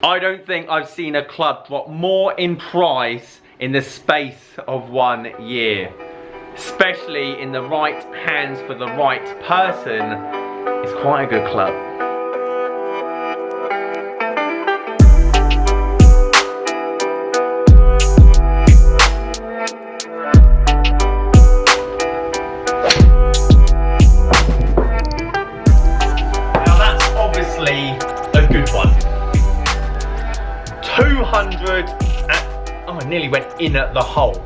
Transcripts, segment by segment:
I don't think I've seen a club drop more in price in the space of 1 year. Especially in the right hands for the right person, it's quite a good club. Now that's obviously a good one. 200 I nearly went in at the hole.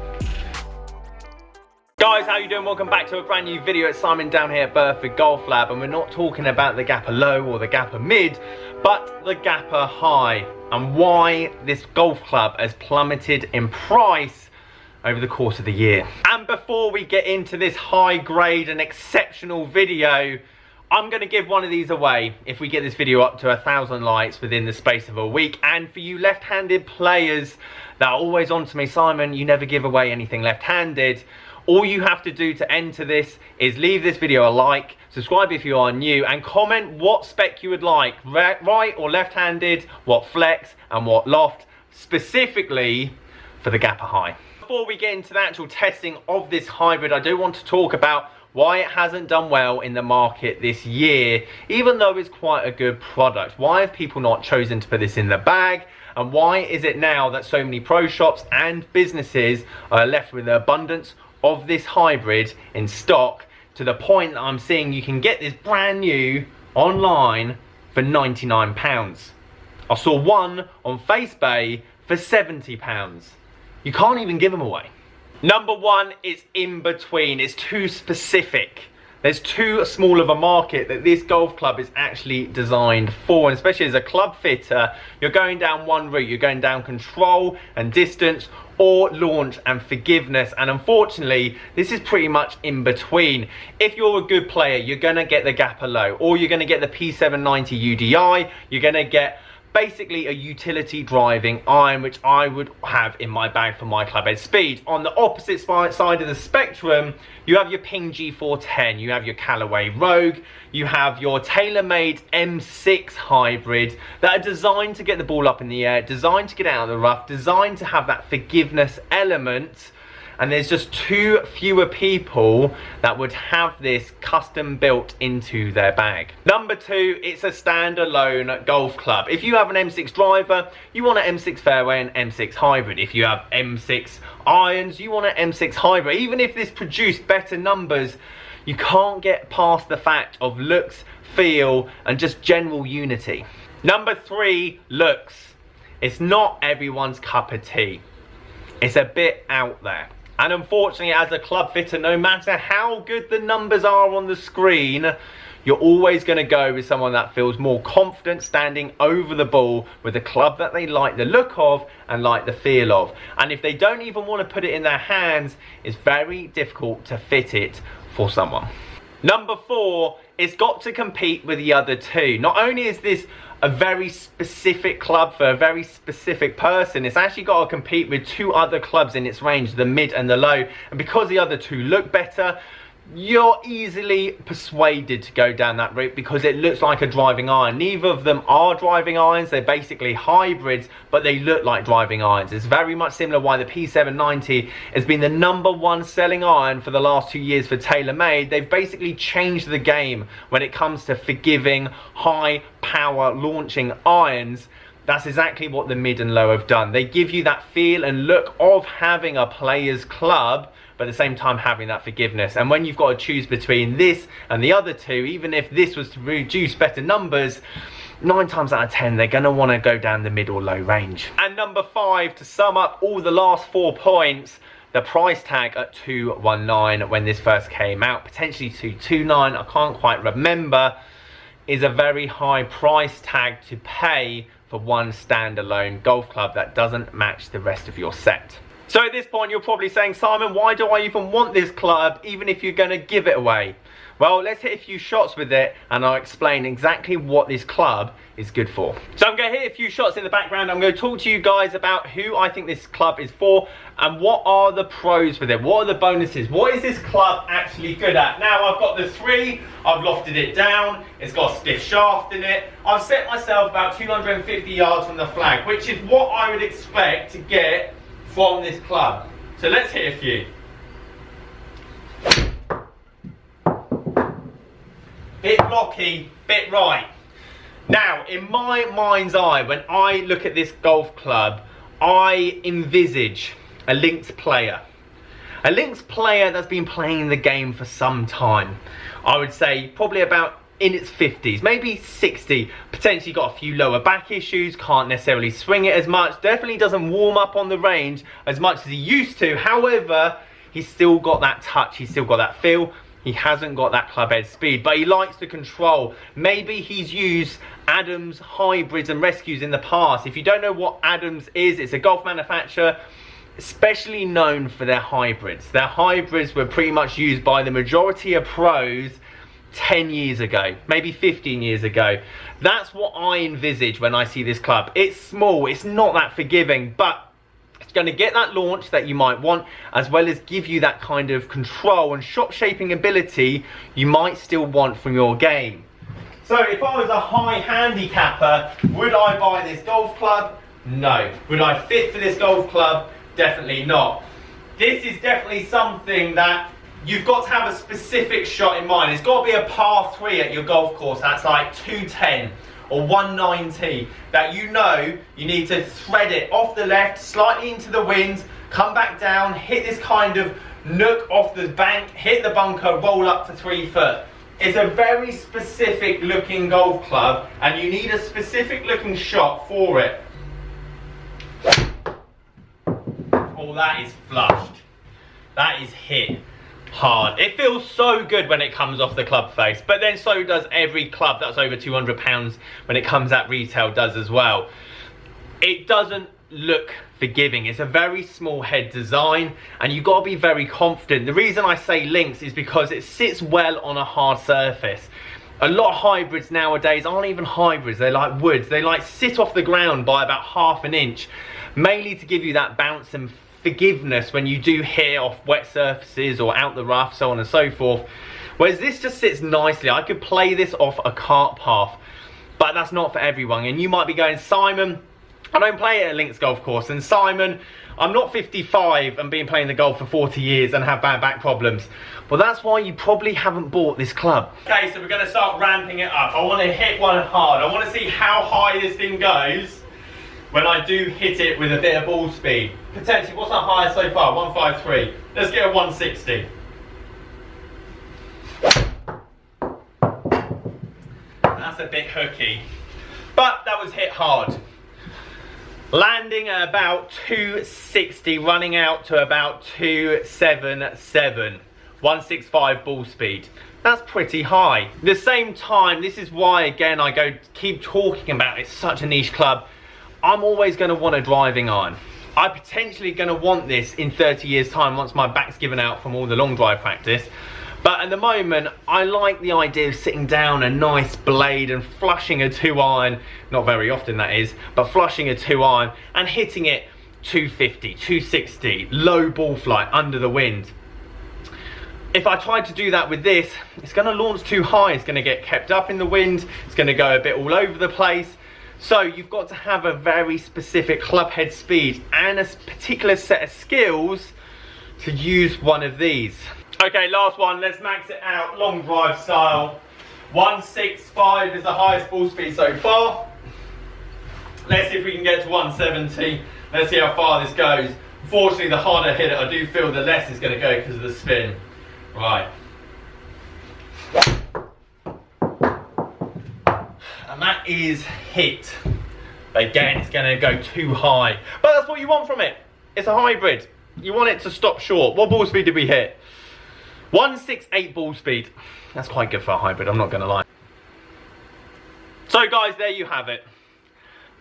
Guys, how you doing? Welcome back to a brand new video. It's Simon down here at Burford Golf Lab, and we're not talking about the GAPR Low or the GAPR Mid, but the GAPR High, and why this golf club has plummeted in price over the course of the year. And before we get into this high grade and exceptional video, I'm going to give one of these away if we get this video up to 1,000 likes within the space of a week. And for you left-handed players that are always on to me, Simon, you never give away anything left-handed. All you have to do to enter this is leave this video a like, subscribe if you are new, and comment what spec you would like, right or left-handed, what flex and what loft, specifically for the GAPR High. Before we get into the actual testing of this hybrid, I do want to talk about why it hasn't done well in the market this year, even though it's quite a good product. Why have people not chosen to put this in the bag? And why is it now that so many pro shops and businesses are left with an abundance of this hybrid in stock, to the point that I'm seeing you can get this brand new online for £99. I saw one on FaceBay for £70. You can't even give them away. Number one, it's in between. It's too specific. There's too small of a market that this golf club is actually designed for. And especially as a club fitter, you're going down one route. You're going down control and distance, or launch and forgiveness. And unfortunately, this is pretty much in between. If you're a good player, you're going to get the GAPR Low, or you're going to get the P790 UDI. You're going to get basically a utility driving iron, which I would have in my bag for my club head speed. On the opposite side of the spectrum, you have your Ping G410, you have your Callaway Rogue, you have your Taylormade M6 Hybrid that are designed to get the ball up in the air, designed to get out of the rough, designed to have that forgiveness element. And there's just too fewer people that would have this custom built into their bag. Number two, it's a standalone golf club. If you have an M6 driver, you want an M6 fairway and M6 hybrid. If you have M6 irons, you want an M6 hybrid. Even if this produced better numbers, you can't get past the fact of looks, feel, and just general unity. Number three, looks. It's not everyone's cup of tea. It's a bit out there. And unfortunately, as a club fitter, no matter how good the numbers are on the screen, you're always going to go with someone that feels more confident standing over the ball with a club that they like the look of and like the feel of. And if they don't even want to put it in their hands, it's very difficult to fit it for someone. Number four, it's got to compete with the other two. Not only is this a very specific club for a very specific person, it's actually got to compete with two other clubs in its range, the mid and the low. And because the other two look better, you're easily persuaded to go down that route because it looks like a driving iron. Neither of them are driving irons. They're basically hybrids, but they look like driving irons. It's very much similar why the P790 has been the #1 selling iron for the last 2 years for Taylormade. They've basically changed the game when it comes to forgiving, high power launching irons. That's exactly what the mid and low have done. They give you that feel and look of having a player's club, but at the same time having that forgiveness. And when you've got to choose between this and the other two, even if this was to produce better numbers, 9 times out of 10 they're going to want to go down the mid or low range. And number five, to sum up all the last 4 points, the price tag at $219 when this first came out, potentially $229, I can't quite remember, is a very high price tag to pay for one standalone golf club that doesn't match the rest of your set. So at this point you're probably saying, Simon, why do I even want this club even if you're going to give it away? Well, let's hit a few shots with it and I'll explain exactly what this club is good for. So I'm going to hit a few shots in the background. I'm going to talk to you guys about who I think this club is for and what are the pros with it. What are the bonuses? What is this club actually good at? Now I've got the 3, I've lofted it down, it's got a stiff shaft in it. I've set myself about 250 yards from the flag, which is what I would expect to get from this club. So let's hit a few. Bit blocky, bit right. Now, in my mind's eye, when I look at this golf club, I envisage a linked player. A linked player that's been playing the game for some time. I would say probably about in its 50s, maybe 60, potentially got a few lower back issues, can't necessarily swing it as much, definitely doesn't warm up on the range as much as he used to. However, he's still got that touch, he's still got that feel. He hasn't got that club head speed, but he likes the control. Maybe he's used Adams hybrids and rescues in the past. If you don't know what Adams is, it's a golf manufacturer especially known for their hybrids. Their hybrids were pretty much used by the majority of pros 10 years ago, maybe 15 years ago. That's what I envisage when I see this club. It's small, it's not that forgiving, but it's going to get that launch that you might want, as well as give you that kind of control and shot shaping ability you might still want from your game. So if I was a high handicapper, would I buy this golf club? No. Would I fit for this golf club? Definitely not. This is definitely something that you've got to have a specific shot in mind. It's got to be a par 3 at your golf course. That's like 210 or 190. That you know you need to thread it off the left, slightly into the wind, come back down, hit this kind of nook off the bank, hit the bunker, roll up to 3 foot. It's a very specific looking golf club and you need a specific looking shot for it. Oh, that is flushed. That is hit hard. It feels so good when it comes off the club face, but then so does every club that's over £200 when it comes at retail does as well. It doesn't look forgiving. It's a very small head design and you've got to be very confident. The reason I say links is because it sits well on a hard surface. A lot of hybrids nowadays aren't even hybrids, they're like woods. They like sit off the ground by about ½ an inch, mainly to give you that bounce and forgiveness when you do hit off wet surfaces or out the rough, so on and so forth. Whereas this just sits nicely. I could play this off a cart path, but that's not for everyone. And you might be going, Simon, I don't play it at a links golf course, and Simon, I'm not 55 and been playing the golf for 40 years and have bad back problems. Well, that's why you probably haven't bought this club. Okay, so we're going to start ramping it up. I want to hit one hard. I want to see how high this thing goes when I do hit it with a bit of ball speed. Potentially, what's our highest so far? 153. Let's get a 160. That's a bit hooky, but that was hit hard. Landing at about 260, running out to about 277. 165 ball speed. That's pretty high. At the same time, this is why, again, I keep talking about it's such a niche club. I'm always going to want a driving iron. I'm potentially going to want this in 30 years time once my back's given out from all the long drive practice. But at the moment, I like the idea of sitting down a nice blade and flushing a 2-iron, not very often that is, but flushing a 2-iron and hitting it 250, 260, low ball flight under the wind. If I tried to do that with this, it's going to launch too high, it's going to get kept up in the wind, it's going to go a bit all over the place. So you've got to have a very specific club head speed and a particular set of skills to use one of these. Okay, last one, let's max it out, long drive style. 165 is the highest ball speed so far. Let's see if we can get to 170. Let's see how far this goes. Unfortunately, the harder I hit it, I do feel the less it's going to go because of the spin. Right. And that is hit. Again, it's going to go too high. But that's what you want from it. It's a hybrid. You want it to stop short. What ball speed did we hit? 168 ball speed. That's quite good for a hybrid, I'm not going to lie. So guys, there you have it.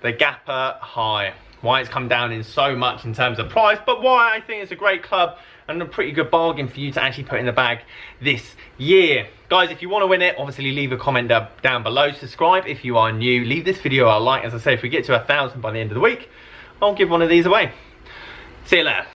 The GAPR High. why it's come down in so much in terms of price, but why I think it's a great club and a pretty good bargain for you to actually put in the bag this year. Guys, if you want to win it, obviously leave a comment down below. Subscribe if you are new. Leave this video a like. As I say, if we get to 1,000 by the end of the week, I'll give one of these away. See you later.